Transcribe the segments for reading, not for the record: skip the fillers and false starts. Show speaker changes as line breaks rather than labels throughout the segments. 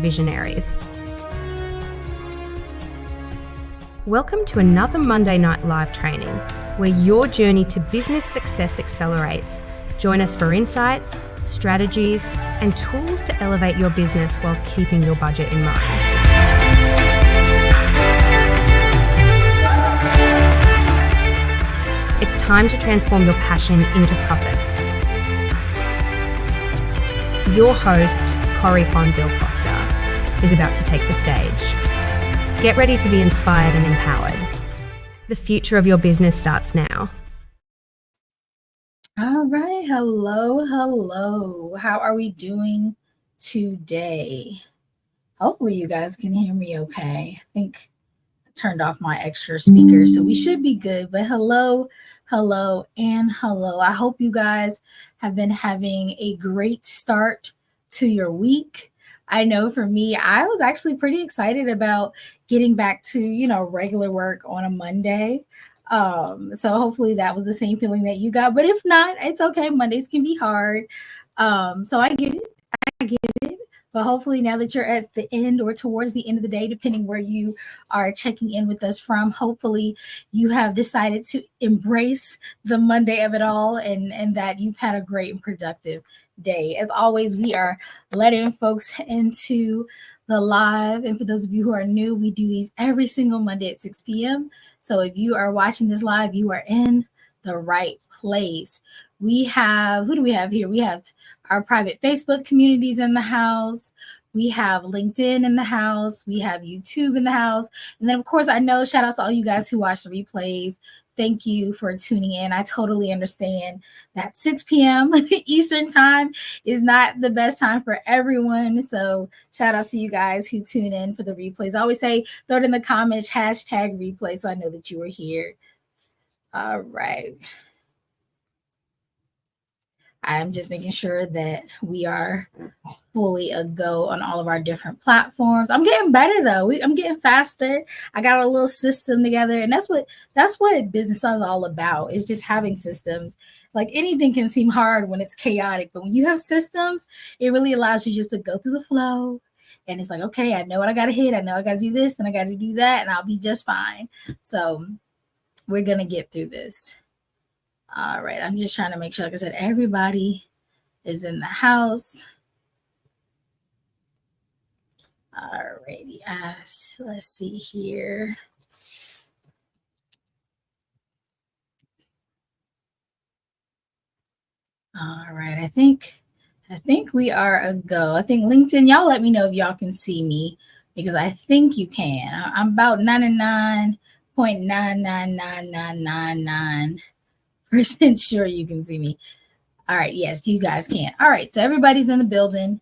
visionaries. Welcome to another Monday Night Live training, where your journey to business success accelerates. Join us for insights, strategies, and tools to elevate your business while keeping your budget in mind. It's time to transform your passion into profit. Your host, Corey Bill Costa, is about to take the stage. Get ready to be inspired and empowered. The future of your business starts now.
All right. Hello. How are we doing today? Hopefully you guys can hear me okay. I think I turned off my extra speaker, so we should be good. But hello. I hope you guys have been having a great start to your week. I know for me, I was actually pretty excited about getting back to, regular work on a Monday. So hopefully that was the same feeling that you got. But if not, it's okay. Mondays can be hard. So I get it. But hopefully now that you're at the end or towards the end of the day, depending where you are checking in with us from, hopefully you have decided to embrace the Monday of it all and that you've had a great and productive day. As always, we are letting folks into the live. And for those of you who are new, we do these every single Monday at 6 p.m. So if you are watching this live, you are in the right place. We have, who do we have here? We have our private Facebook communities in the house. We have LinkedIn in the house. We have YouTube in the house. And then, of course, I know shout out to all you guys who watch the replays. Thank you for tuning in. I totally understand that 6 p.m. Eastern time is not the best time for everyone. So shout out to you guys who tune in for the replays. I always say, throw it in the comments, hashtag replay, so I know that you were here. All right. I'm just making sure that we are fully a go on all of our different platforms. I'm getting better though. I'm getting faster. I got a little system together, and that's what business is all about. Is just having systems. Like anything can seem hard when it's chaotic, but when you have systems, it really allows you just to go through the flow. And it's like, okay, I know what I got to hit. I know I got to do this and I got to do that, and I'll be just fine. So we're gonna get through this. All right, I'm just trying to make sure, like I said, everybody is in the house. All righty, let's see here. All right, I think we are a go. I think LinkedIn, y'all let me know if y'all can see me, because I think you can. I'm about 99.99999% sure you can see me. All right, yes, you guys can. All right, so everybody's in the building.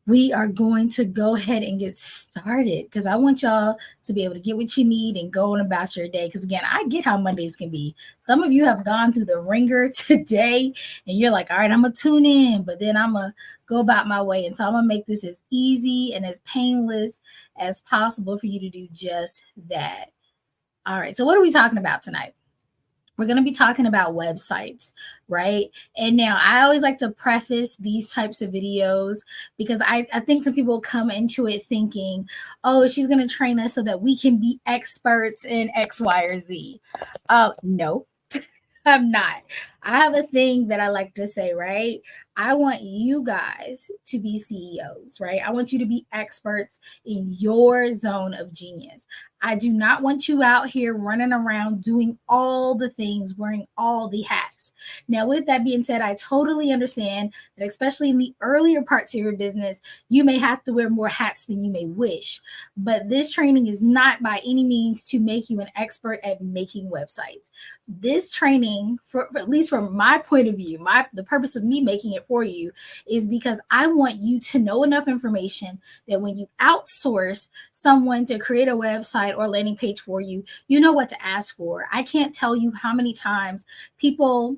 We are going to go ahead and get started because I want y'all to be able to get what you need and go on about your day. Because again, I get how Mondays can be. Some of you have gone through the ringer today and you're like, all right, I'm going to tune in, but then I'm going to go about my way. And so I'm going to make this as easy and as painless as possible for you to do just that. All right, so what are we talking about tonight? We're going to be talking about websites, right? And now I always like to preface these types of videos because I think some people come into it thinking, oh, she's going to train us so that we can be experts in X, Y, or Z. No, I'm not. I have a thing that I like to say, right? I want you guys to be CEOs, right? I want you to be experts in your zone of genius. I do not want you out here running around doing all the things, wearing all the hats. Now, with that being said, I totally understand that especially in the earlier parts of your business, you may have to wear more hats than you may wish. But this training is not by any means to make you an expert at making websites. This training, for at least from my point of view, the purpose of me making it for you is because I want you to know enough information that when you outsource someone to create a website or landing page for you, you know what to ask for. I can't tell you how many times people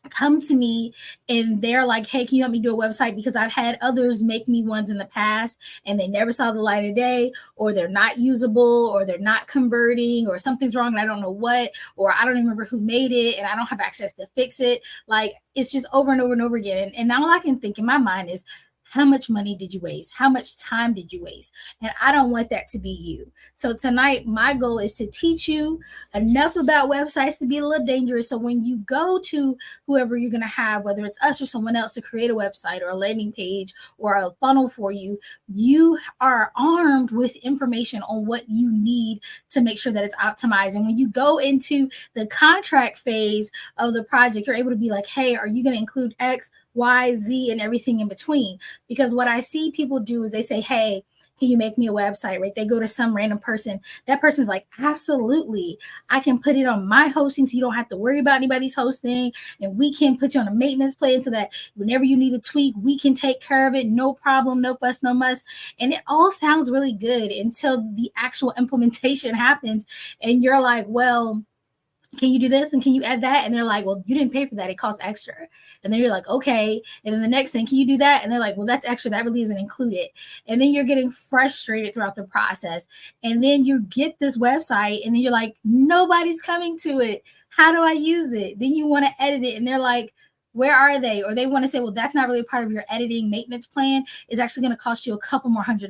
come to me and they're like, hey, can you help me do a website? Because I've had others make me ones in the past and they never saw the light of day, or they're not usable, or they're not converting, or something's wrong and I don't know what, or I don't even remember who made it and I don't have access to fix it. Like, it's just over and over and over again. And all I can think in my mind is, How much money did you waste? How much time did you waste? And I don't want that to be you. So tonight, my goal is to teach you enough about websites to be a little dangerous. So when you go to whoever you're going to have, whether it's us or someone else, to create a website or a landing page or a funnel for you, you are armed with information on what you need to make sure that it's optimized. And when you go into the contract phase of the project, you're able to be like, hey, are you going to include X, Y, Z, and everything in between? Because what I see people do is they say, hey, can you make me a website, right? They go to some random person. That person's like, absolutely. I can put it on my hosting so you don't have to worry about anybody's hosting. And we can put you on a maintenance plan so that whenever you need a tweak, we can take care of it. No problem, no fuss, no muss. And it all sounds really good until the actual implementation happens. And you're like, well, can you do this? And can you add that? And they're like, well, you didn't pay for that. It costs extra. And then you're like, okay. And then the next thing, can you do that? And they're like, well, that's extra. That really isn't included. And then you're getting frustrated throughout the process. And then you get this website and then you're like, nobody's coming to it. How do I use it? Then you want to edit it. And they're like, where are they? Or they want to say, well, that's not really part of your editing maintenance plan. It's actually going to cost you a couple more $100.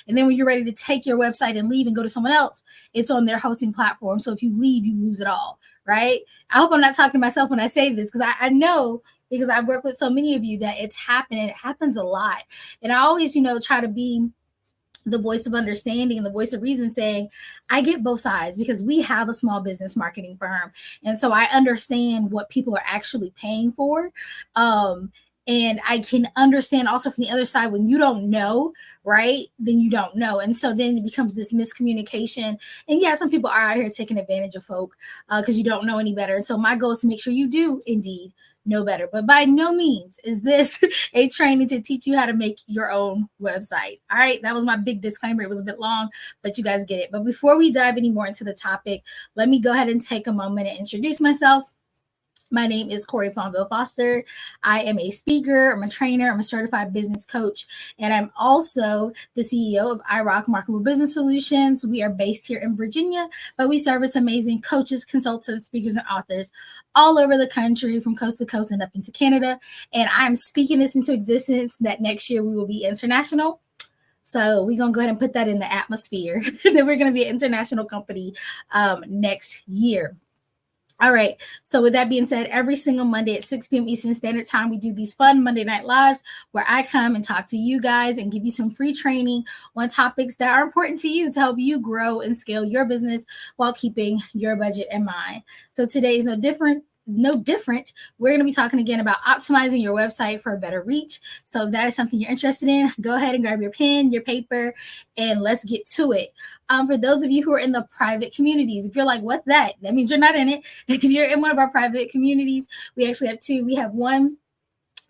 And then when you're ready to take your website and leave and go to someone else, it's on their hosting platform. So if you leave, you lose it all, right? I hope I'm not talking to myself when I say this, because I know, because I've worked with so many of you, that it's happening. It happens a lot. And I always, try to be the voice of understanding and the voice of reason, saying, I get both sides, because we have a small business marketing firm. And so I understand what people are actually paying for. And I can understand also from the other side, when you don't know, right, then you don't know. And so then it becomes this miscommunication. And yeah, some people are out here taking advantage of folk because you don't know any better. And so my goal is to make sure you do indeed know better. But by no means is this a training to teach you how to make your own website. All right, that was my big disclaimer. It was a bit long, but you guys get it. But before we dive any more into the topic, let me go ahead and take a moment and introduce myself. My name is Corey Fonville Foster. I am a speaker, I'm a trainer, I'm a certified business coach, and I'm also the CEO of iRock Marketable Business Solutions. We are based here in Virginia, but we service amazing coaches, consultants, speakers, and authors all over the country, from coast to coast and up into Canada. And I'm speaking this into existence that next year we will be international. So we're going to go ahead and put that in the atmosphere that we're going to be an international company next year. All right. So with that being said, every single Monday at 6 p.m. Eastern Standard Time, we do these fun Monday Night Lives where I come and talk to you guys and give you some free training on topics that are important to you to help you grow and scale your business while keeping your budget in mind. So today is no different. We're going to be talking again about optimizing your website for a better reach. So if that is something you're interested in, go ahead and grab your pen, your paper, and let's get to it. For those of you who are in the private communities, if you're like, what's that? That means you're not in it. If you're in one of our private communities, we actually have two. We have one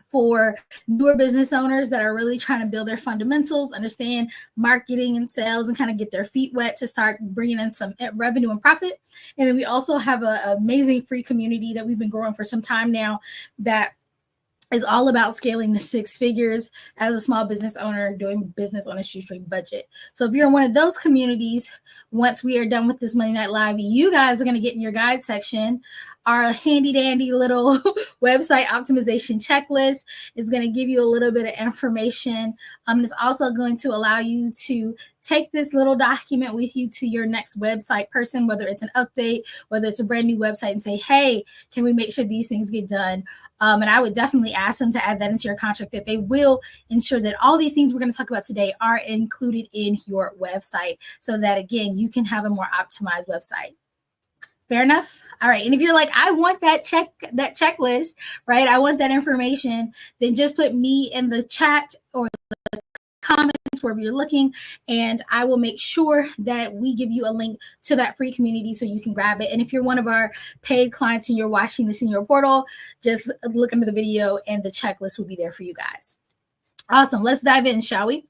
for newer business owners that are really trying to build their fundamentals, understand marketing and sales, and kind of get their feet wet to start bringing in some revenue and profit. And then we also have an amazing free community that we've been growing for some time now that is all about scaling to six figures as a small business owner doing business on a shoestring budget. So if you're in one of those communities, once we are done with this Monday Night Live, you guys are going to get in your guide section our handy dandy little website optimization checklist. Is going to give you a little bit of information. It's also going to allow you to take this little document with you to your next website person, whether it's an update, whether it's a brand new website, and say, hey, can we make sure these things get done? And I would definitely ask them to add that into your contract, that they will ensure that all these things we're going to talk about today are included in your website, so that, again, you can have a more optimized website. Fair enough? All right. And if you're like, I want that checklist, right? I want that information, then just put me in the chat or the comments, wherever you're looking, and I will make sure that we give you a link to that free community so you can grab it. And if you're one of our paid clients and you're watching this in your portal, just look under the video and the checklist will be there for you guys. Awesome. Let's dive in, shall we?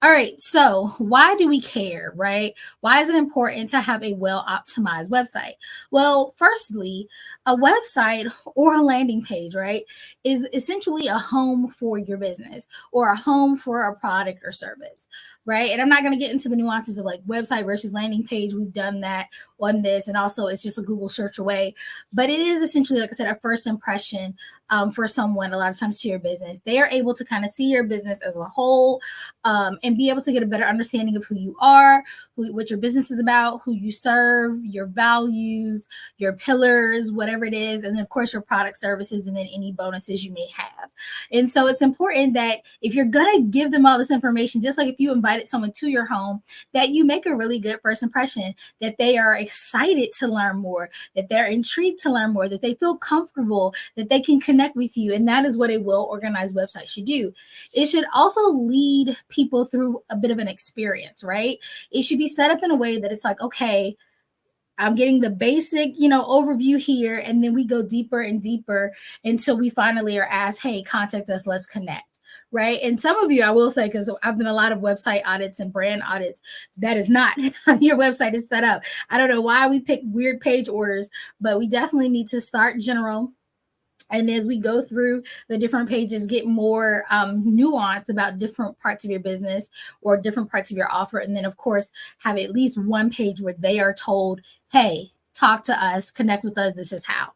All right, so why do we care, right? Why is it important to have a well optimized website? Well, firstly, a website or a landing page, right, is essentially a home for your business or a home for a product or service, right? And I'm not going to get into the nuances of like website versus landing page. We've done that on this, and also it's just a Google search away. But it is essentially, like I said, a first impression for someone, a lot of times to your business. They are able to kind of see your business as a whole and be able to get a better understanding of who you are, what your business is about, who you serve, your values, your pillars, whatever it is, and then of course your product services, and then any bonuses you may have. And so it's important that if you're gonna give them all this information, just like if you invited someone to your home, that you make a really good first impression, that they are excited to learn more, that they're intrigued to learn more, that they feel comfortable, that they can connect with you. And that is what a well-organized website should do. It should also lead people through a bit of an experience, right? It should be set up in a way that it's like, okay, I'm getting the basic, overview here, and then we go deeper and deeper until we finally are asked, hey, contact us, let's connect. Right. And some of you, I will say, because I've done a lot of website audits and brand audits, that is not how your website is set up. I don't know why we pick weird page orders, but we definitely need to start general. And as we go through the different pages, get more nuance about different parts of your business or different parts of your offer. And then, of course, have at least one page where they are told, hey, talk to us, connect with us, this is how.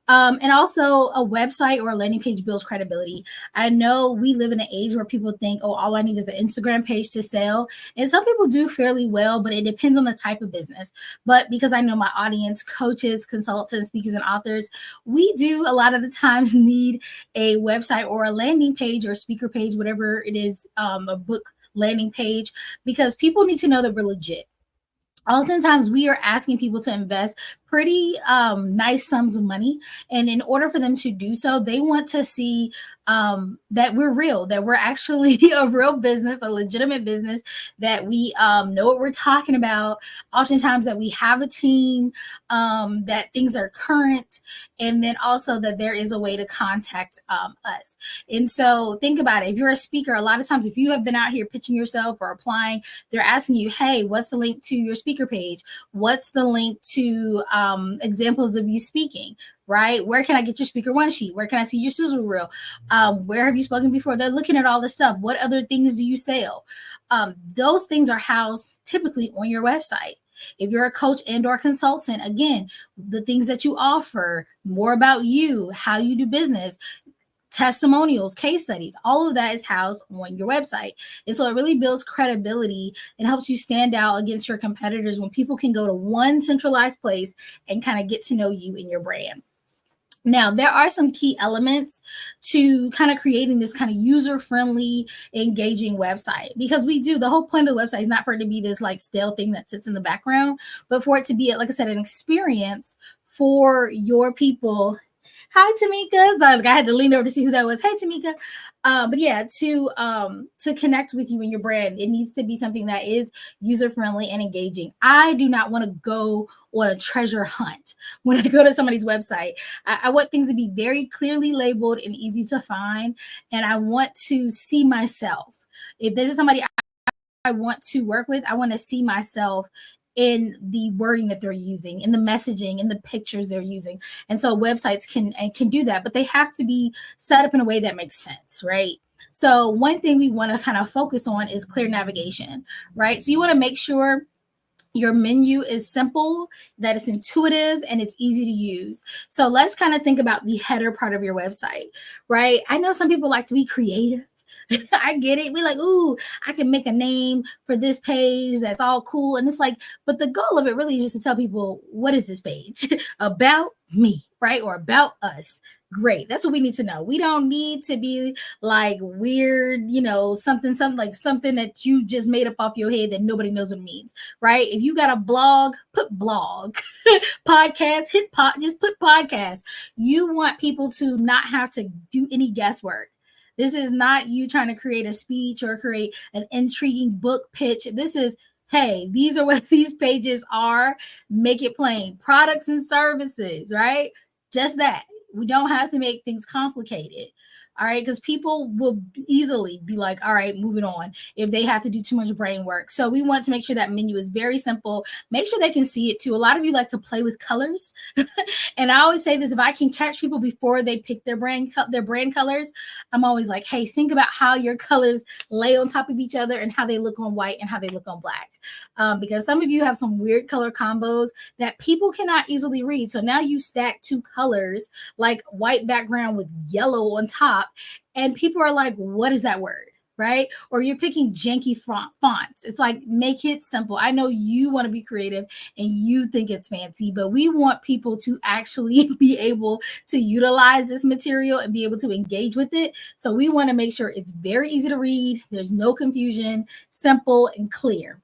And also a website or a landing page builds credibility. I know we live in an age where people think, oh, all I need is an Instagram page to sell. And some people do fairly well, but it depends on the type of business. But because I know my audience, coaches, consultants, speakers, and authors, we do a lot of the times need a website or a landing page or speaker page, whatever it is, a book landing page, because people need to know that we're legit. Oftentimes we are asking people to invest pretty nice sums of money, and in order for them to do so, they want to see that we're real, that we're actually a real business, a legitimate business, that we know what we're talking about. Oftentimes that we have a team, that things are current, and then also that there is a way to contact us. And so think about it. If you're a speaker, a lot of times if you have been out here pitching yourself or applying, they're asking you, hey, what's the link to your speaker page? What's the link to examples of you speaking, right? Where can I get your speaker one sheet? Where can I see your sizzle reel? Where have you spoken before? They're looking at all this stuff. What other things do you sell? Those things are housed typically on your website. If you're a coach and or consultant, again, the things that you offer, more about you, how you do business, testimonials, case studies, all of that is housed on your website. And so it really builds credibility and helps you stand out against your competitors when people can go to one centralized place and kind of get to know you and your brand. Now, there are some key elements to kind of creating this kind of user-friendly, engaging website, because the whole point of the website is not for it to be this like stale thing that sits in the background, but for it to be, like I said, an experience for your people. Hi, Tamika. So I had to lean over to see who that was. Hey, Tamika. But yeah, to connect with you and your brand, it needs to be something that is user-friendly and engaging. I do not want to go on a treasure hunt when I go to somebody's website. I want things to be very clearly labeled and easy to find. And I want to see myself. If this is somebody I want to work with, I want to see myself in the wording that they're using, in the messaging, in the pictures they're using. And so websites can do that, but they have to be set up in a way that makes sense, right? So one thing we want to kind of focus on is clear navigation, right? So you want to make sure your menu is simple, that it's intuitive, and it's easy to use. So let's kind of think about the header part of your website, right? I know some people like to be creative. I get it. We like, ooh, I can make a name for this page that's all cool. And it's like, but the goal of it really is just to tell people, what is this page? About me, right? Or about us. Great. That's what we need to know. We don't need to be like weird, something like something that you just made up off your head that nobody knows what it means, right? If you got a blog, put blog. Podcast, just put podcast. You want people to not have to do any guesswork. This is not you trying to create a speech or create an intriguing book pitch. This is, hey, these are what these pages are. Make it plain. Products and services, right? Just that. We don't have to make things complicated. All right, because people will easily be like, all right, moving on if they have to do too much brain work. So we want to make sure that menu is very simple. Make sure they can see it too. A lot of you like to play with colors. And I always say this, if I can catch people before they pick their brand colors, I'm always like, hey, think about how your colors lay on top of each other and how they look on white and how they look on black. Because some of you have some weird color combos that people cannot easily read. So now you stack two colors, like white background with yellow on top, and people are like, what is that word? Right? Or you're picking janky fonts. It's like, make it simple. I know you want to be creative and you think it's fancy, but we want people to actually be able to utilize this material and be able to engage with it. So we want to make sure it's very easy to read. There's no confusion, simple and clear.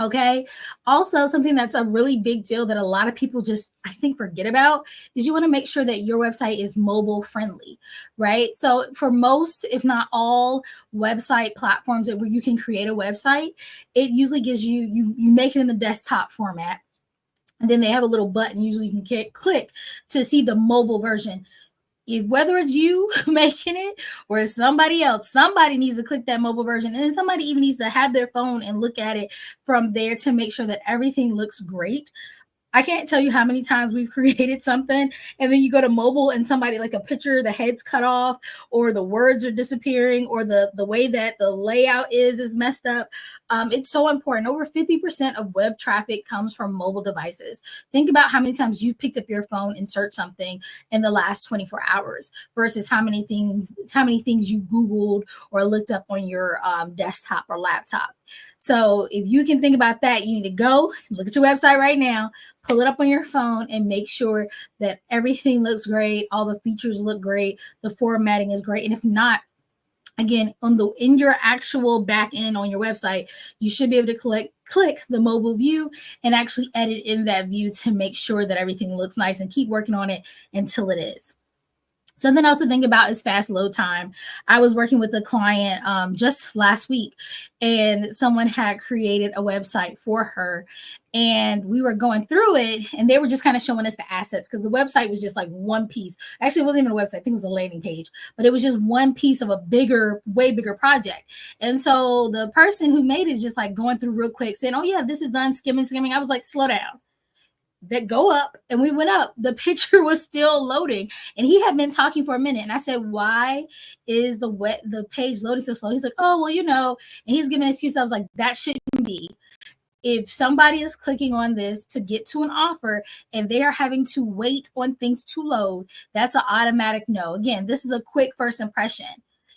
Okay. Also, something that's a really big deal that a lot of people just, I think, forget about is you want to make sure that your website is mobile friendly, right? So for most, if not all website platforms where you can create a website, it usually gives you make it in the desktop format. And then they have a little button usually you can click to see the mobile version. Whether it's you making it or it's somebody else, somebody needs to click that mobile version. And then somebody even needs to have their phone and look at it from there to make sure that everything looks great. I can't tell you how many times we've created something and then you go to mobile and somebody, like a picture, the head's cut off or the words are disappearing or the way that the layout is messed up. It's so important. Over 50% of web traffic comes from mobile devices. Think about how many times you picked up your phone and searched something in the last 24 hours versus how many things you Googled or looked up on your desktop or laptop. So if you can think about that, you need to go look at your website right now, pull it up on your phone and make sure that everything looks great. All the features look great. The formatting is great. And if not, again, in your actual back end on your website, you should be able to click the mobile view and actually edit in that view to make sure that everything looks nice and keep working on it until it is. Something else to think about is fast load time. I was working with a client just last week, and someone had created a website for her, and we were going through it, and they were just kind of showing us the assets because the website was just like one piece. Actually, it wasn't even a website. I think it was a landing page, but it was just one piece of a way bigger project. And so the person who made it is just like going through real quick, saying, "Oh yeah, this is done, skimming." I was like, slow down. That go up, and we went up. The picture was still loading, and he had been talking for a minute. And I said, "Why is the page loading so slow?" He's like, "Oh, well, And he's giving an excuse. I was like, "That shouldn't be. If somebody is clicking on this to get to an offer and they are having to wait on things to load, that's an automatic no." Again, this is a quick first impression.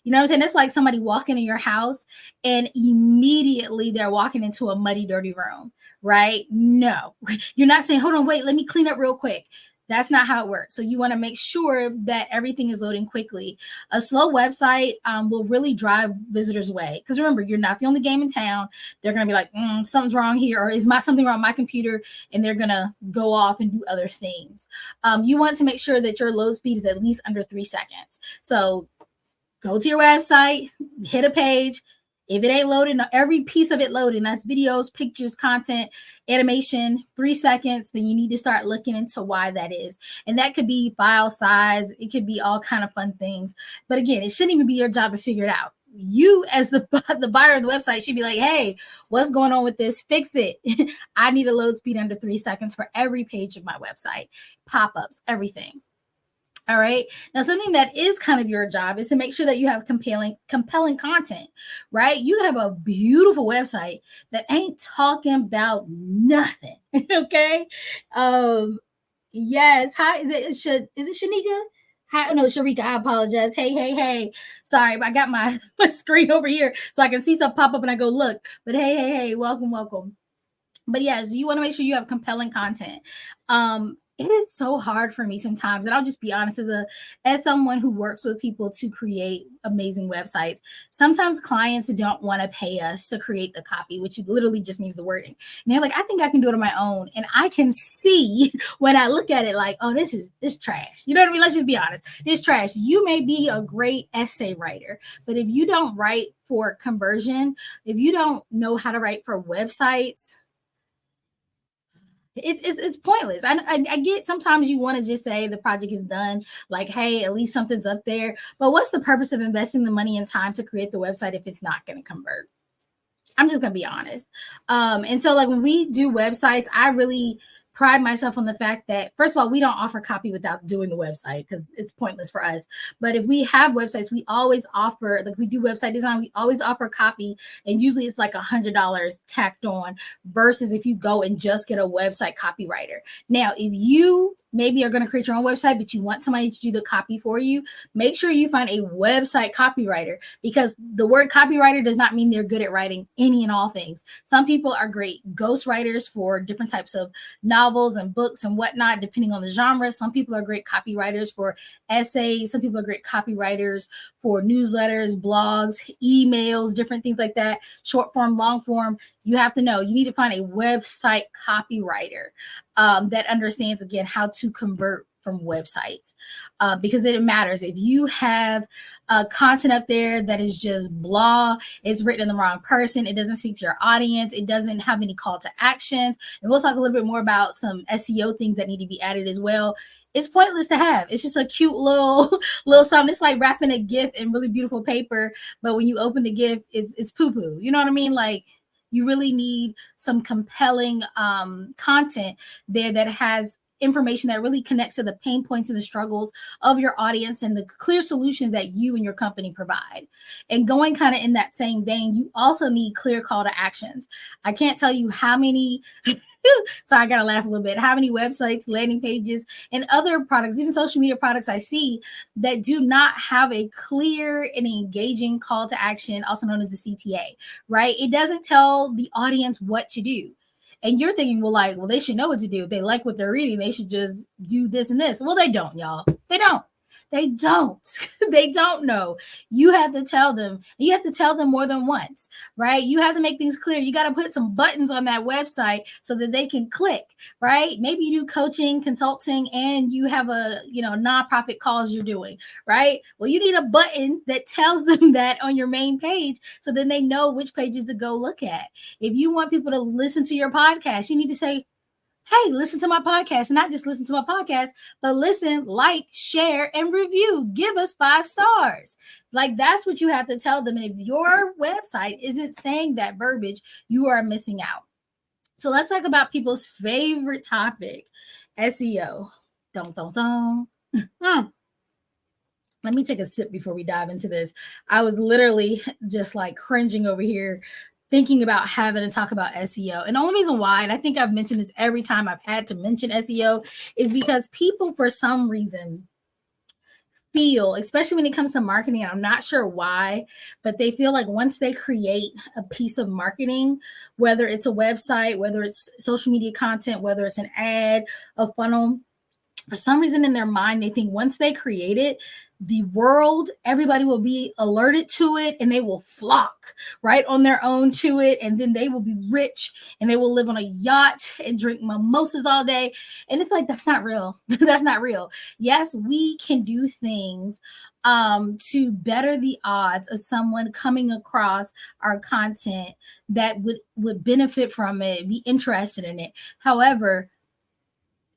You know what I'm saying? It's like somebody walking in your house and immediately they're walking into a muddy, dirty room, right? No, you're not saying, hold on, wait, let me clean up real quick. That's not how it works. So you want to make sure that everything is loading quickly. A slow website will really drive visitors away. Because remember, you're not the only game in town. They're going to be like, something's wrong here, or is something wrong with my computer? And they're going to go off and do other things. You want to make sure that your load speed is at least under 3 seconds. So go to your website, hit a page. If it ain't loading, every piece of it loading, that's videos, pictures, content, animation, 3 seconds, then you need to start looking into why that is. And that could be file size. It could be all kind of fun things. But again, it shouldn't even be your job to figure it out. You as the buyer of the website should be like, hey, what's going on with this? Fix it. I need a load speed under 3 seconds for every page of my website, pop-ups, everything. All right. Now, something that is kind of your job is to make sure that you have compelling content, right? You can have a beautiful website that ain't talking about nothing. Okay. Yes. Hi. Is it Shanika? Hi. No, Sharika. I apologize. Hey. Sorry, I got my screen over here so I can see stuff pop up and I go look. But hey. Welcome. But yes, you want to make sure you have compelling content. It is so hard for me sometimes, and I'll just be honest, as someone who works with people to create amazing websites, sometimes clients don't want to pay us to create the copy, which literally just means the wording. And they're like, I think I can do it on my own. And I can see when I look at it like, oh, this trash. You know what I mean? Let's just be honest. It's trash. You may be a great essay writer, but if you don't write for conversion, if you don't know how to write for websites, It's pointless. I get sometimes you want to just say the project is done, like, hey, at least something's up there. But what's the purpose of investing the money and time to create the website if it's not going to convert? I'm just gonna be honest. And so like when we do websites, I really pride myself on the fact that first of all, we don't offer copy without doing the website because it's pointless for us. But if we have websites, we always offer, like if we do website design, we always offer copy, and usually it's like $100 tacked on versus if you go and just get a website copywriter. Now, if you maybe are going to create your own website, but you want somebody to do the copy for you, make sure you find a website copywriter, because the word copywriter does not mean they're good at writing any and all things. Some people are great ghostwriters for different types of novels and books and whatnot, depending on the genre. Some people are great copywriters for essays. Some people are great copywriters for newsletters, blogs, emails, different things like that, short form, long form. You have to know, you need to find a website copywriter that understands, again, how to convert from websites, because it matters. If you have content up there that is just blah, it's written in the wrong person, it doesn't speak to your audience, it doesn't have any call to actions, and we'll talk a little bit more about some SEO things that need to be added as well. It's pointless to have. It's just a cute little something. It's like wrapping a gift in really beautiful paper, but when you open the gift, it's poo-poo. You know what I mean? Like, you really need some compelling content there that has information that really connects to the pain points and the struggles of your audience and the clear solutions that you and your company provide. And going kind of in that same vein, you also need clear call to actions. I can't tell you how many so I gotta laugh a little bit. How many websites, landing pages, and other products, even social media products, I see that do not have a clear and engaging call to action, also known as the CTA, right? It doesn't tell the audience what to do. And you're thinking, well, they should know what to do. If they like what they're reading, they should just do this and this. Well, they don't, y'all. They don't. They don't. They don't know. You have to tell them. You have to tell them more than once, right? You have to make things clear. You got to put some buttons on that website so that they can click, right? Maybe you do coaching, consulting, and you have a, nonprofit cause you're doing, right? Well, you need a button that tells them that on your main page so then they know which pages to go look at. If you want people to listen to your podcast, you need to say, hey, listen to my podcast, and not just listen to my podcast, but listen, like, share, and review. Give us 5 stars. Like, that's what you have to tell them. And if your website isn't saying that verbiage, you are missing out. So let's talk about people's favorite topic, SEO. Let me take a sip before we dive into this. I was literally just like cringing over here thinking about having to talk about SEO. And the only reason why, and I think I've mentioned this every time I've had to mention SEO, is because people, for some reason, feel, especially when it comes to marketing, and I'm not sure why, but they feel like once they create a piece of marketing, whether it's a website, whether it's social media content, whether it's an ad, a funnel, for some reason in their mind, they think once they create it, the world, everybody will be alerted to it and they will flock right on their own to it. And then they will be rich and they will live on a yacht and drink mimosas all day. And it's like, that's not real. That's not real. Yes, we can do things to better the odds of someone coming across our content that would benefit from it, be interested in it. However,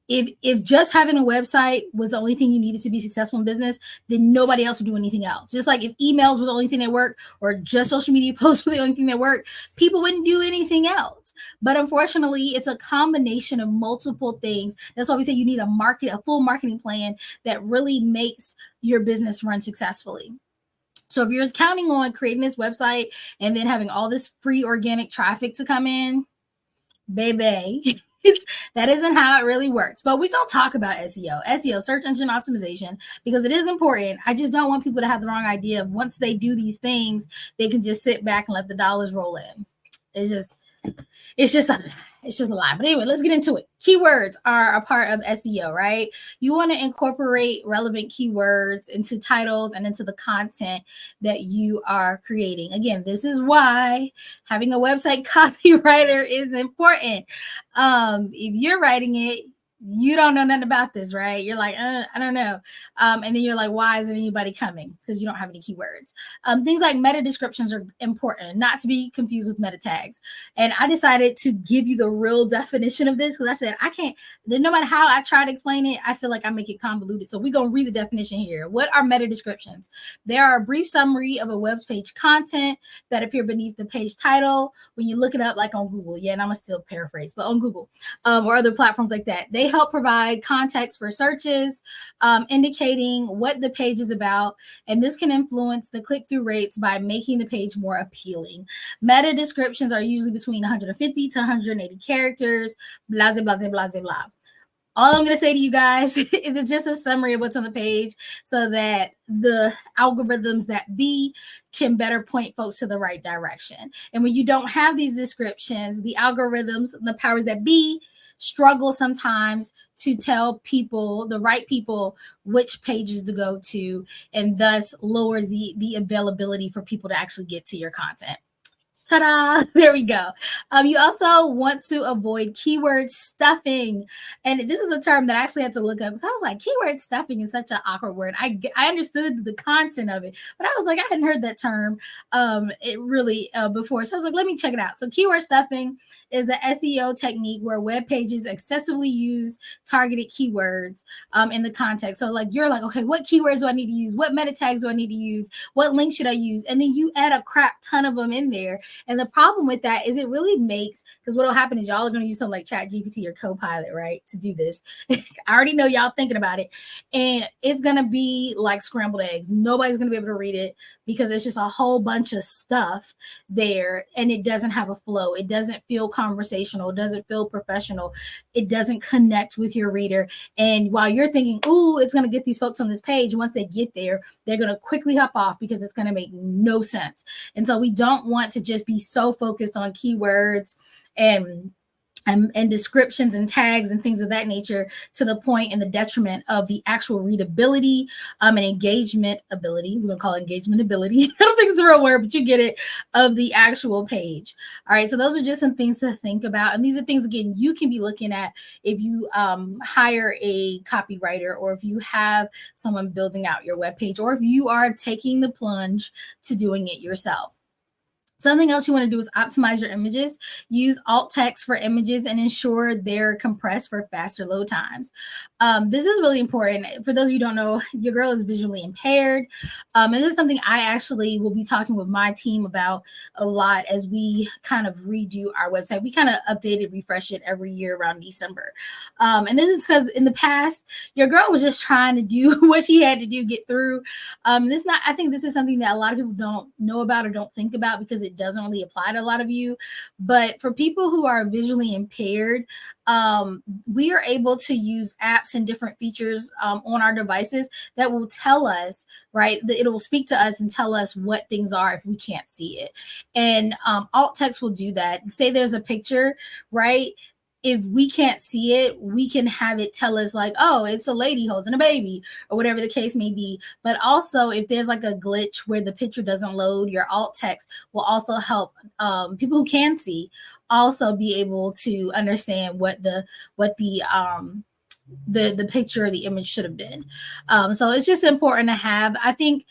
if just having a website was the only thing you needed to be successful in business, then nobody else would do anything else. Just like if emails were the only thing that worked, or just social media posts were the only thing that worked, people wouldn't do anything else. But unfortunately, it's a combination of multiple things. That's why we say you need a full marketing plan that really makes your business run successfully. So if you're counting on creating this website and then having all this free organic traffic to come in, baby, that isn't how it really works. But we're going to talk about SEO, search engine optimization, because it is important. I just don't want people to have the wrong idea of once they do these things, they can just sit back and let the dollars roll in. It's just a lie. But anyway, let's get into it. Keywords are a part of SEO, right? You want to incorporate relevant keywords into titles and into the content that you are creating. Again, this is why having a website copywriter is important. If you're writing it, you don't know nothing about this, right? You're like, I don't know. And then you're like, why isn't anybody coming? Because you don't have any keywords. Things like meta descriptions are important, not to be confused with meta tags. And I decided to give you the real definition of this because I said, I can't, no matter how I try to explain it, I feel like I make it convoluted. So we're going to read the definition here. What are meta descriptions? They are a brief summary of a web page content that appear beneath the page title when you look it up, like on Google. Yeah, and I'm going to still paraphrase, but on Google or other platforms like that. They help provide context for searches, indicating what the page is about, and this can influence the click-through rates by making the page more appealing. Meta descriptions are usually between 150 to 180 characters, blah, blah, blah, blah, blah, blah. All I'm going to say to you guys is it's just a summary of what's on the page so that the algorithms that be can better point folks to the right direction. And when you don't have these descriptions, the algorithms, the powers that be, struggle sometimes to tell people, the right people, which pages to go to, and thus lowers the availability for people to actually get to your content. Ta-da! There we go. You also want to avoid keyword stuffing. And this is a term that I actually had to look up. So I was like, keyword stuffing is such an awkward word. I understood the content of it, but I was like, I hadn't heard that term before. So I was like, let me check it out. So keyword stuffing is an SEO technique where web pages excessively use targeted keywords in the context. So like, you're like, okay, what keywords do I need to use? What meta tags do I need to use? What link should I use? And then you add a crap ton of them in there. And the problem with that is it really makes, because what will happen is y'all are going to use something like ChatGPT or Copilot, right, to do this. I already know y'all thinking about it. And it's going to be like scrambled eggs. Nobody's going to be able to read it because it's just a whole bunch of stuff there. And it doesn't have a flow. It doesn't feel conversational. It doesn't feel professional. It doesn't connect with your reader. And while you're thinking, ooh, it's going to get these folks on this page, once they get there, they're going to quickly hop off because it's going to make no sense. And so we don't want to just be so focused on keywords and descriptions and tags and things of that nature to the point and the detriment of the actual readability and engagement ability. We're going to call it engagement ability. I don't think it's a real word, but you get it, of the actual page. All right. So those are just some things to think about. And these are things, again, you can be looking at if you hire a copywriter or if you have someone building out your webpage or if you are taking the plunge to doing it yourself. Something else you want to do is optimize your images. Use alt text for images and ensure they're compressed for faster load times. This is really important. For those of you who don't know, your girl is visually impaired. And this is something I actually will be talking with my team about a lot as we kind of redo our website. We kind of update it, refresh it every year around December. And this is because in the past, your girl was just trying to do what she had to do, get through. I think this is something that a lot of people don't know about or don't think about because it doesn't really apply to a lot of you. But for people who are visually impaired, we are able to use apps and different features on our devices that will tell us, right? It will speak to us and tell us what things are if we can't see it. And alt text will do that. Say there's a picture, right? If we can't see it, we can have it tell us like, oh, it's a lady holding a baby or whatever the case may be. But also if there's like a glitch where the picture doesn't load, your alt text will also help people who can see also be able to understand what the picture or the image should have been. So it's just important to have, I think,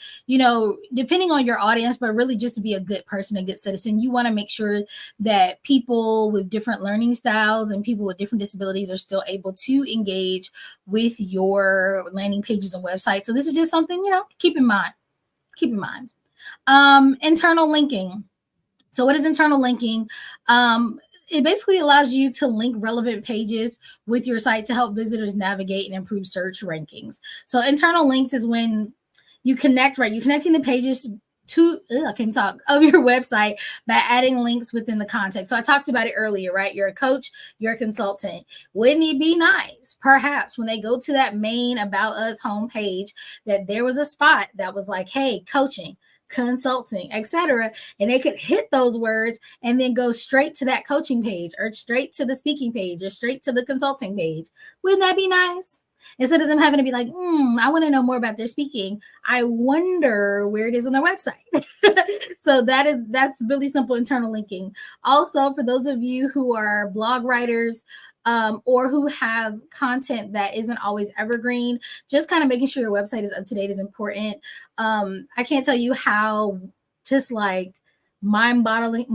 depending on your audience, but really just to be a good person, a good citizen, you want to make sure that people with different learning styles and people with different disabilities are still able to engage with your landing pages and websites. So this is just something, keep in mind. Internal linking. So what is internal linking? It basically allows you to link relevant pages with your site to help visitors navigate and improve search rankings. So internal links is when you connect, right? You're connecting the pages of your website by adding links within the context. So I talked about it earlier, right? You're a coach, you're a consultant. Wouldn't it be nice, perhaps, when they go to that main About Us homepage, that there was a spot that was like, hey, coaching, consulting, etc., and they could hit those words and then go straight to that coaching page or straight to the speaking page or straight to the consulting page. Wouldn't that be nice? Instead of them having to be like, I want to know more about their speaking. I wonder where it is on their website. So that's really simple internal linking. Also, for those of you who are blog writers, or who have content that isn't always evergreen, just kind of making sure your website is up to date is important. I can't tell you how just like mind-boggling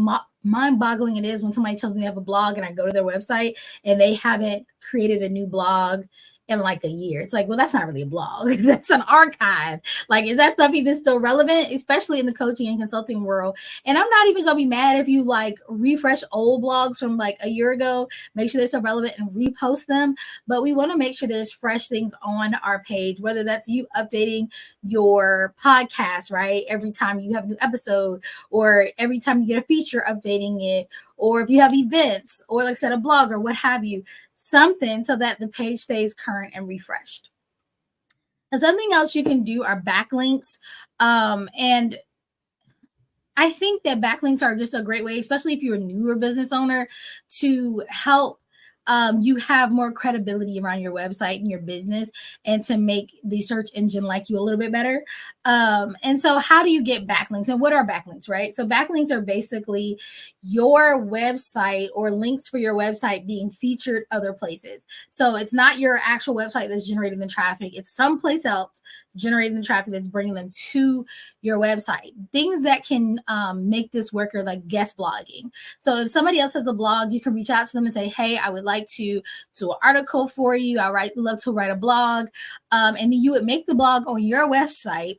it is when somebody tells me they have a blog and I go to their website and they haven't created a new blog in like a year. It's like, well, that's not really a blog. That's an archive. Like, is that stuff even still relevant, especially in the coaching and consulting world? And I'm not even gonna be mad if you like refresh old blogs from like a year ago, make sure they're still relevant and repost them. But we want to make sure there's fresh things on our page, whether that's you updating your podcast, right? Every time you have a new episode, or every time you get a feature, updating it, or if you have events, or like I said, a blog or what have you, something so that the page stays current and refreshed. And something else you can do are backlinks. And I think that backlinks are just a great way, especially if you're a newer business owner, to help you have more credibility around your website and your business, and to make the search engine like you a little bit better. And so how do you get backlinks, and what are backlinks, right? So backlinks are basically your website or links for your website being featured other places. So it's not your actual website that's generating the traffic. It's someplace else generating the traffic that's bringing them to your website. Things that can make this work are like guest blogging. So if somebody else has a blog, you can reach out to them and say, hey, I would like to do an article for you. Love to write a blog. And then you would make the blog on your website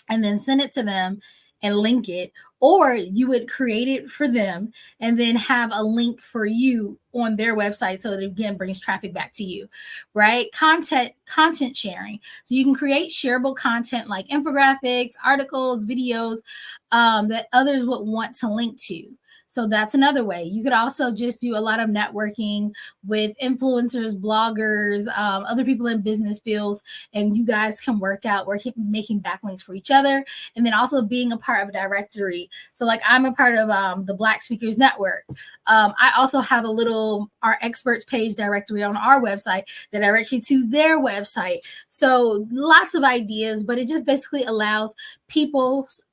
and then send it to them and link it, or you would create it for them and then have a link for you on their website, so it again brings traffic back to you, right? Content sharing. So you can create shareable content like infographics, articles, videos that others would want to link to. So that's another way. You could also just do a lot of networking with influencers, bloggers, other people in business fields, and you guys can work out making backlinks for each other, and then also being a part of a directory. So like I'm a part of the Black Speakers Network. I also have a little Our Experts page directory on our website that directs you to their website. So lots of ideas, but it just basically allows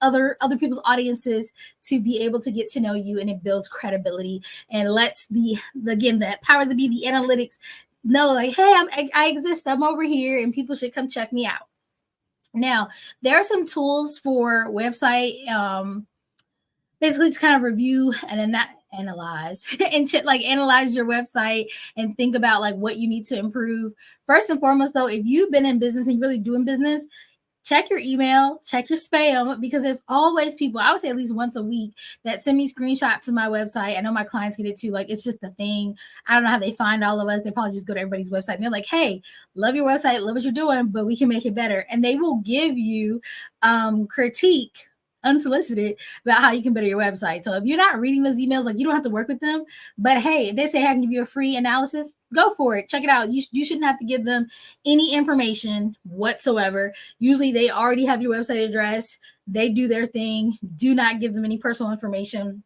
other people's audiences to be able to get to know you, and it builds credibility and lets the powers that be, the analytics, know like, hey, I exist, I'm over here, and people should come check me out. Now, there are some tools for website, basically to kind of review and analyze and analyze your website and think about like what you need to improve. First and foremost, though, if you've been in business and you're really doing business, check your email, check your spam, because there's always people, I would say at least once a week, that send me screenshots of my website. I know my clients get it too. Like, it's just the thing. I don't know how they find all of us. They probably just go to everybody's website and they're like, hey, love your website, love what you're doing, but we can make it better. And they will give you critique unsolicited about how you can better your website. So if you're not reading those emails, like, you don't have to work with them. But hey, if they say I can give you a free analysis, go for it. Check it out. You shouldn't have to give them any information whatsoever. Usually they already have your website address. They do their thing. Do not give them any personal information.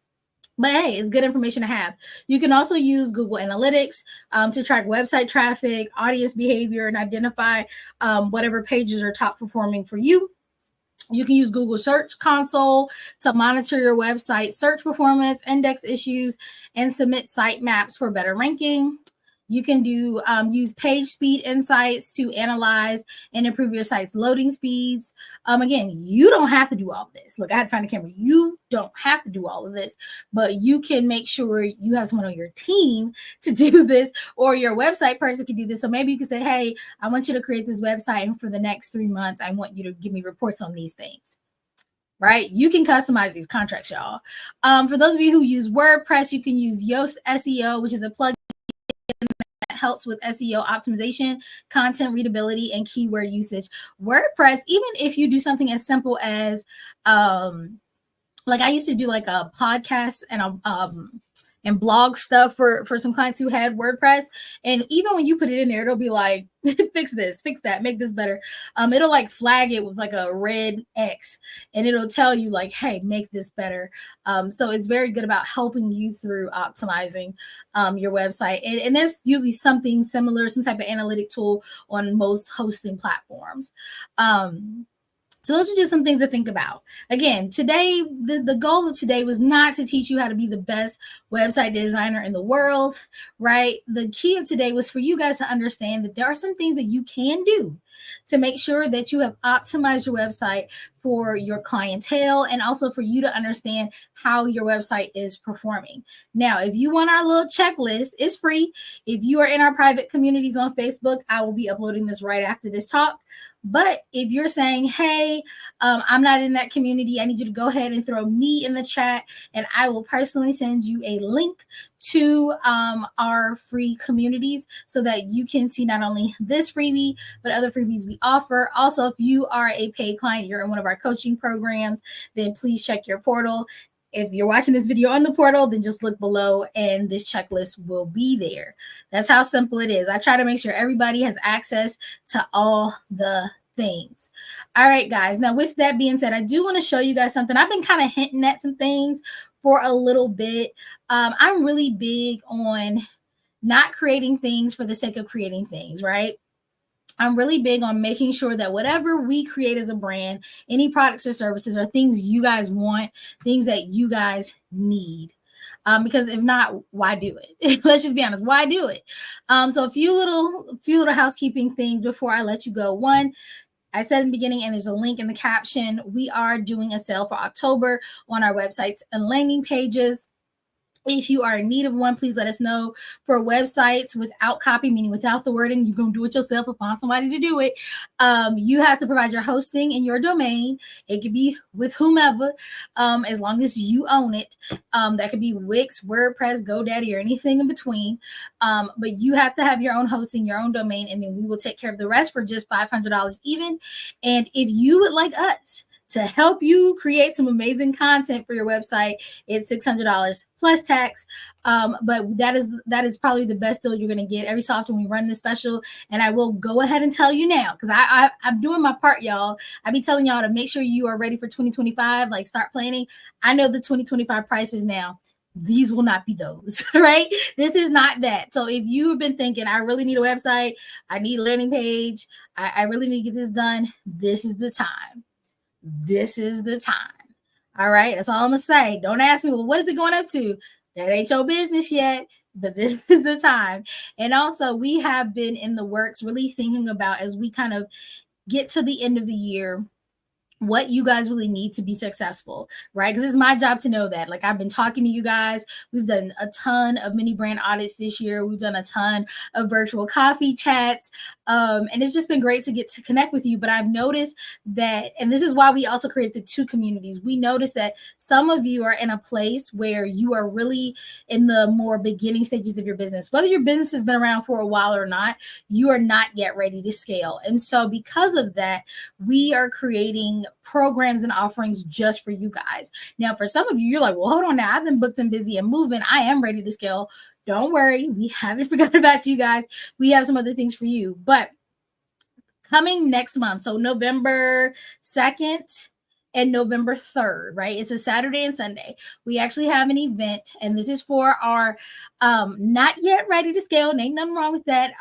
But hey, it's good information to have. You can also use Google Analytics to track website traffic, audience behavior, and identify whatever pages are top performing for you. You can use Google Search Console to monitor your website search performance, index issues, and submit site maps for better ranking. You can use Page Speed Insights to analyze and improve your site's loading speeds. Again, you don't have to do all of this. Look, I had to find a camera. You don't have to do all of this, but you can make sure you have someone on your team to do this, or your website person can do this. So maybe you can say, hey, I want you to create this website, and for the next 3 months, I want you to give me reports on these things. Right? You can customize these contracts, y'all. For those of you who use WordPress, you can use Yoast SEO, which is a plugin that helps with SEO optimization, content readability, and keyword usage. WordPress, even if you do something as simple as like I used to do like a podcast and and blog stuff for some clients who had WordPress. And even when you put it in there, it'll be like, fix this, fix that, make this better. It'll like flag it with like a red X, and it'll tell you like, hey, make this better. So it's very good about helping you through optimizing your website. And there's usually something similar, some type of analytic tool on most hosting platforms. So those are just some things to think about. Again, today, the goal of today was not to teach you how to be the best website designer in the world, right? The key of today was for you guys to understand that there are some things that you can do to make sure that you have optimized your website for your clientele, and also for you to understand how your website is performing. Now, if you want our little checklist, it's free. If you are in our private communities on Facebook, I will be uploading this right after this talk. But if you're saying, hey, I'm not in that community, I need you to go ahead and throw me in the chat, and I will personally send you a link to our free communities so that you can see not only this freebie, but other freebies we offer. Also, if you are a paid client, you're in one of our coaching programs, then please check your portal. If you're watching this video on the portal, then just look below and this checklist will be there. That's how simple it is. I try to make sure everybody has access to all the things. All right, guys. Now, with that being said, I do want to show you guys something. I've been kind of hinting at some things for a little bit. I'm really big on not creating things for the sake of creating things, right? I'm really big on making sure that whatever we create as a brand, any products or services, are things you guys want, things that you guys need. Because if not, why do it? Let's just be honest. Why do it? So a few little housekeeping things before I let you go. One, I said in the beginning, and there's a link in the caption, we are doing a sale for October on our websites and landing pages. If you are in need of one, please let us know. For websites without copy, meaning without the wording, you're going to do it yourself or find somebody to do it. You have to provide your hosting and your domain. It could be with whomever, as long as you own it. That could be Wix, WordPress, GoDaddy, or anything in between. But you have to have your own hosting, your own domain, and then we will take care of the rest for just $500 even. And if you would like us to help you create some amazing content for your website, it's $600 plus tax. But that is probably the best deal you're going to get. Every so often we run this special, and I will go ahead and tell you now, because I'm doing my part, y'all. I be telling y'all to make sure you are ready for 2025, like start planning. I know the 2025 prices now. These will not be those, right? This is not that. So if you have been thinking, I really need a website, I need a landing page, I really need to get this done, this is the time. This is the time. All right. That's all I'm going to say. Don't ask me, well, what is it going up to? That ain't your business yet, but this is the time. And also, we have been in the works really thinking about, as we kind of get to the end of the year, what you guys really need to be successful, right? Because it's my job to know that. Like, I've been talking to you guys. We've done a ton of mini brand audits this year. We've done a ton of virtual coffee chats. And it's just been great to get to connect with you. But I've noticed that, and this is why we also created the two communities. We noticed that some of you are in a place where you are really in the more beginning stages of your business. Whether your business has been around for a while or not, you are not yet ready to scale. And so because of that, we are creating programs and offerings just for you guys. Now, for some of you, you're like, well, hold on now. I've been booked and busy and moving. I am ready to scale. Don't worry. We haven't forgotten about you guys. We have some other things for you. But coming next month, so November 2nd and November 3rd, right? It's a Saturday and Sunday. We actually have an event, and this is for our not yet ready to scale. Ain't nothing wrong with that,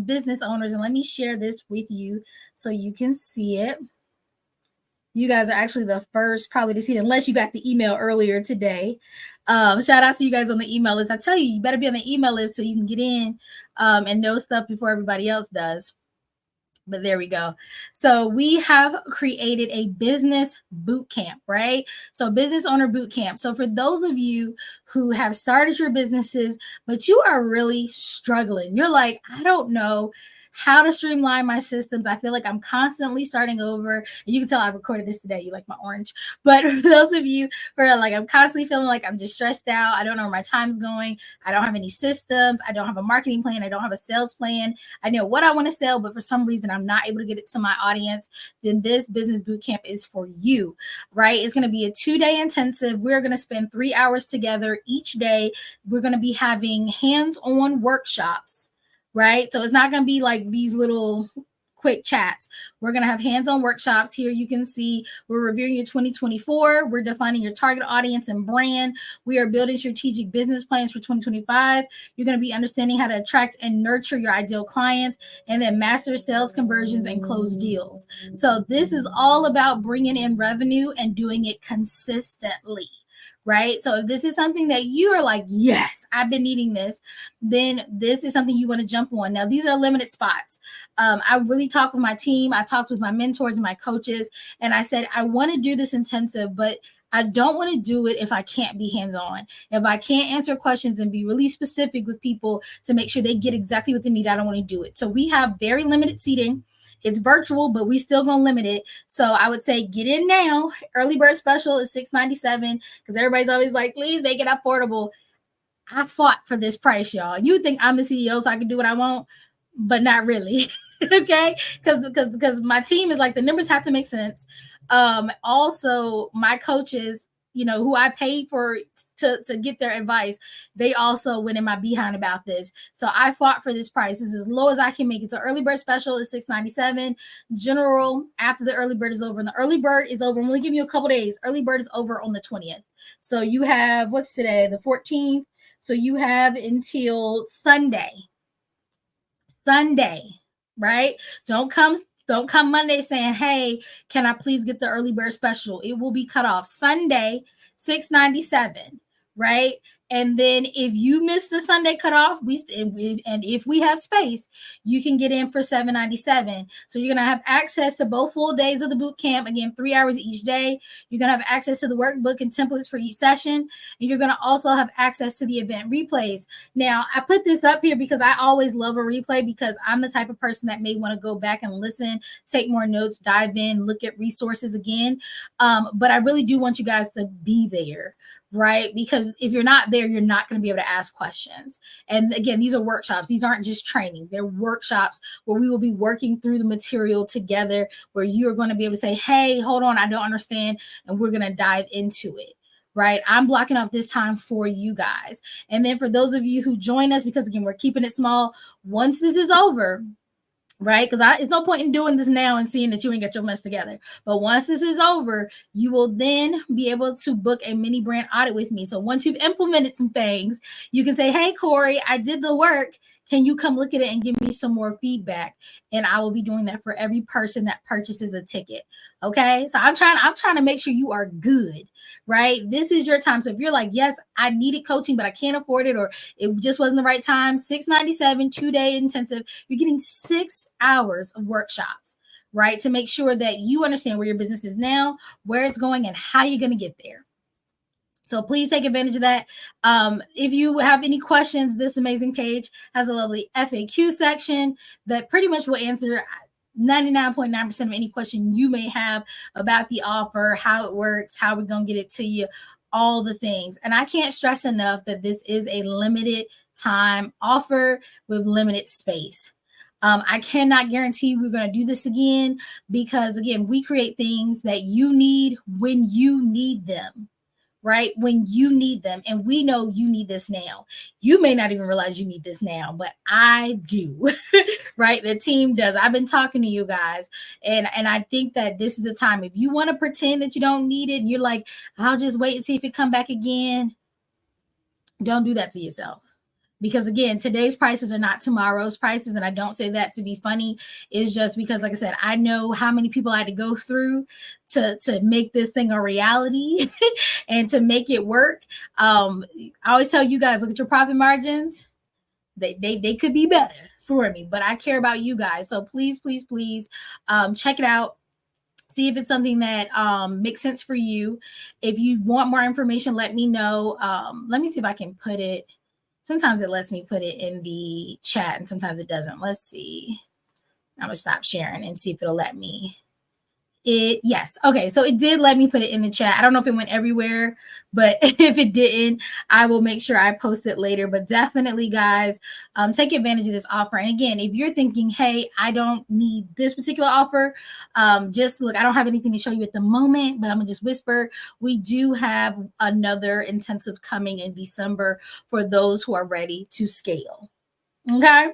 business owners. And let me share this with you so you can see it. You guys are actually the first probably to see it, unless you got the email earlier today. Shout out to you guys on the email list. I tell you, you better be on the email list so you can get in and know stuff before everybody else does. But there we go. So we have created a business boot camp, right? So business owner boot camp. So for those of you who have started your businesses, but you are really struggling, you're like, I don't know how to streamline my systems. I feel like I'm constantly starting over. You can tell I recorded this today. You like my orange. But for those of you who are like, I'm constantly feeling like I'm just stressed out. I don't know where my time's going. I don't have any systems. I don't have a marketing plan. I don't have a sales plan. I know what I want to sell, but for some reason I'm not able to get it to my audience. Then this business bootcamp is for you, right? It's going to be a 2-day intensive. We're going to spend 3 hours together each day. We're going to be having hands-on workshops, right? So it's not going to be like these little quick chats. We're going to have hands-on workshops. Here you can see we're reviewing your 2024. We're defining your target audience and brand. We are building strategic business plans for 2025. You're going to be understanding how to attract and nurture your ideal clients, and then master sales conversions and close deals. So this is all about bringing in revenue and doing it consistently. Right? So if this is something that you are like, yes, I've been needing this, then this is something you want to jump on. Now, these are limited spots. I really talked with my team. I talked with my mentors and my coaches, and I said, I want to do this intensive, but I don't want to do it if I can't be hands-on. If I can't answer questions and be really specific with people to make sure they get exactly what they need, I don't want to do it. So we have very limited seating. It's virtual, but we still gonna limit it. So I would say get in now. Early bird special is $697 because everybody's always like, please make it affordable. I fought for this price, y'all. You think I'm the CEO so I can do what I want, but not really. Okay, because my team is like, the numbers have to make sense. Also, my coaches, who I paid for to get their advice, they also went in my behind about this. So I fought for this price. This is as low as I can make it. So early bird special is $697. General, after the early bird is over, and the early bird is over, I'm going to give you a couple days. Early bird is over on the 20th. So you have, what's today? The 14th. So you have until Sunday, right? Don't come Monday saying, hey, can I please get the early bird special? It will be cut off Sunday, $697, right? And then if you miss the Sunday cutoff, and if we have space, you can get in for $797. So you're going to have access to both full days of the boot camp. Again, 3 hours each day. You're going to have access to the workbook and templates for each session. And you're going to also have access to the event replays. Now, I put this up here because I always love a replay, because I'm the type of person that may want to go back and listen, take more notes, dive in, look at resources again. But I really do want you guys to be there, right? Because if you're not there, you're not going to be able to ask questions. And again, these are workshops. These aren't just trainings. They're workshops where we will be working through the material together, where you're going to be able to say, hey, hold on, I don't understand. And we're going to dive into it. Right? I'm blocking off this time for you guys. And then for those of you who join us, because again, we're keeping it small, once this is over, right? Because it's no point in doing this now and seeing that you ain't got your mess together. But once this is over, you will then be able to book a mini brand audit with me. So once you've implemented some things, you can say, hey, Corey, I did the work. Can you come look at it and give me some more feedback? And I will be doing that for every person that purchases a ticket. Okay. So I'm trying to make sure you are good, right? This is your time. So if you're like, yes, I needed coaching, but I can't afford it, or it just wasn't the right time, $697, 2-day intensive, you're getting 6 hours of workshops, right? To make sure that you understand where your business is now, where it's going, and how you're going to get there. So please take advantage of that. If you have any questions, this amazing page has a lovely FAQ section that pretty much will answer 99.9% of any question you may have about the offer, how it works, how we're going to get it to you, all the things. And I can't stress enough that this is a limited time offer with limited space. I cannot guarantee we're going to do this again, because again, we create things that you need when you need them. Right? When you need them. And we know you need this now. You may not even realize you need this now, but I do. Right? The team does. I've been talking to you guys. And I think that this is a time, if you want to pretend that you don't need it and you're like, I'll just wait and see if it come back again, don't do that to yourself. Because again, today's prices are not tomorrow's prices. And I don't say that to be funny. It's just because, like I said, I know how many people I had to go through to make this thing a reality and to make it work. I always tell you guys, look at your profit margins. They could be better for me, but I care about you guys. So please, please, please check it out. See if it's something that makes sense for you. If you want more information, let me know. Let me see if I can put it. Sometimes it lets me put it in the chat and sometimes it doesn't. Let's see. I'm gonna stop sharing and see if it'll let me. Yes. Okay. So it did let me put it in the chat. I don't know if it went everywhere, but if it didn't, I will make sure I post it later. But definitely, guys, take advantage of this offer. And again, if you're thinking, hey, I don't need this particular offer, just look, I don't have anything to show you at the moment, but I'm gonna just whisper. We do have another intensive coming in December for those who are ready to scale. Okay.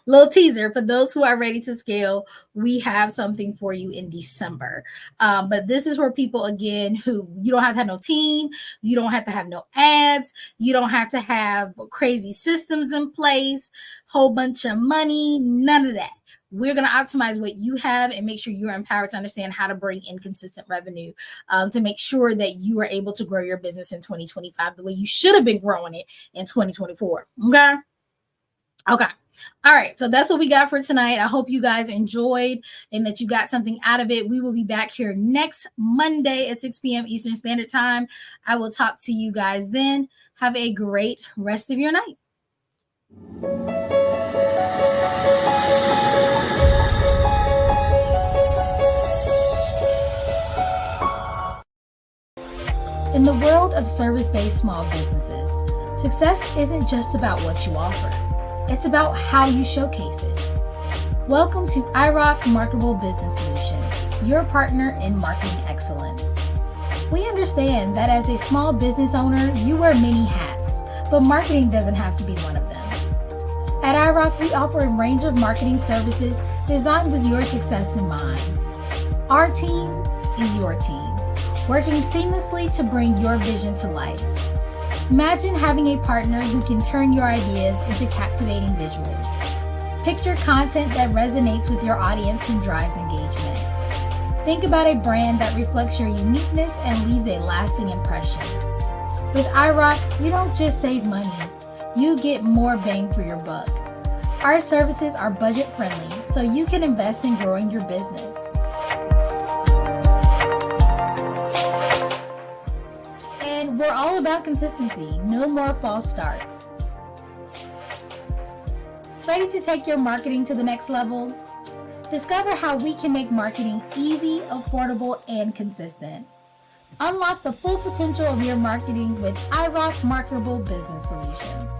Little teaser for those who are ready to scale. We have something for you in December. But this is for people, again, who you don't have to have no team. You don't have to have no ads. You don't have to have crazy systems in place, whole bunch of money, none of that. We're going to optimize what you have and make sure you're empowered to understand how to bring in consistent revenue to make sure that you are able to grow your business in 2025 the way you should have been growing it in 2024. Okay. All right. So that's what we got for tonight. I hope you guys enjoyed and that you got something out of it. We will be back here next Monday at 6 p.m. Eastern Standard Time. I will talk to you guys then. Have a great rest of your night. In the world of service-based small businesses, success isn't just about what you offer. It's about how you showcase it. Welcome to iRock Marketable Business Solutions, your partner in marketing excellence. We understand that as a small business owner, you wear many hats, but marketing doesn't have to be one of them. At iRock, we offer a range of marketing services designed with your success in mind. Our team is your team, working seamlessly to bring your vision to life. Imagine having a partner who can turn your ideas into captivating visuals. Picture content that resonates with your audience and drives engagement. Think about a brand that reflects your uniqueness and leaves a lasting impression. With iRock, you don't just save money, you get more bang for your buck. Our services are budget friendly, so you can invest in growing your business. And we're all about consistency, no more false starts. Ready to take your marketing to the next level? Discover how we can make marketing easy, affordable, and consistent. Unlock the full potential of your marketing with iRock Marketable Business Solutions.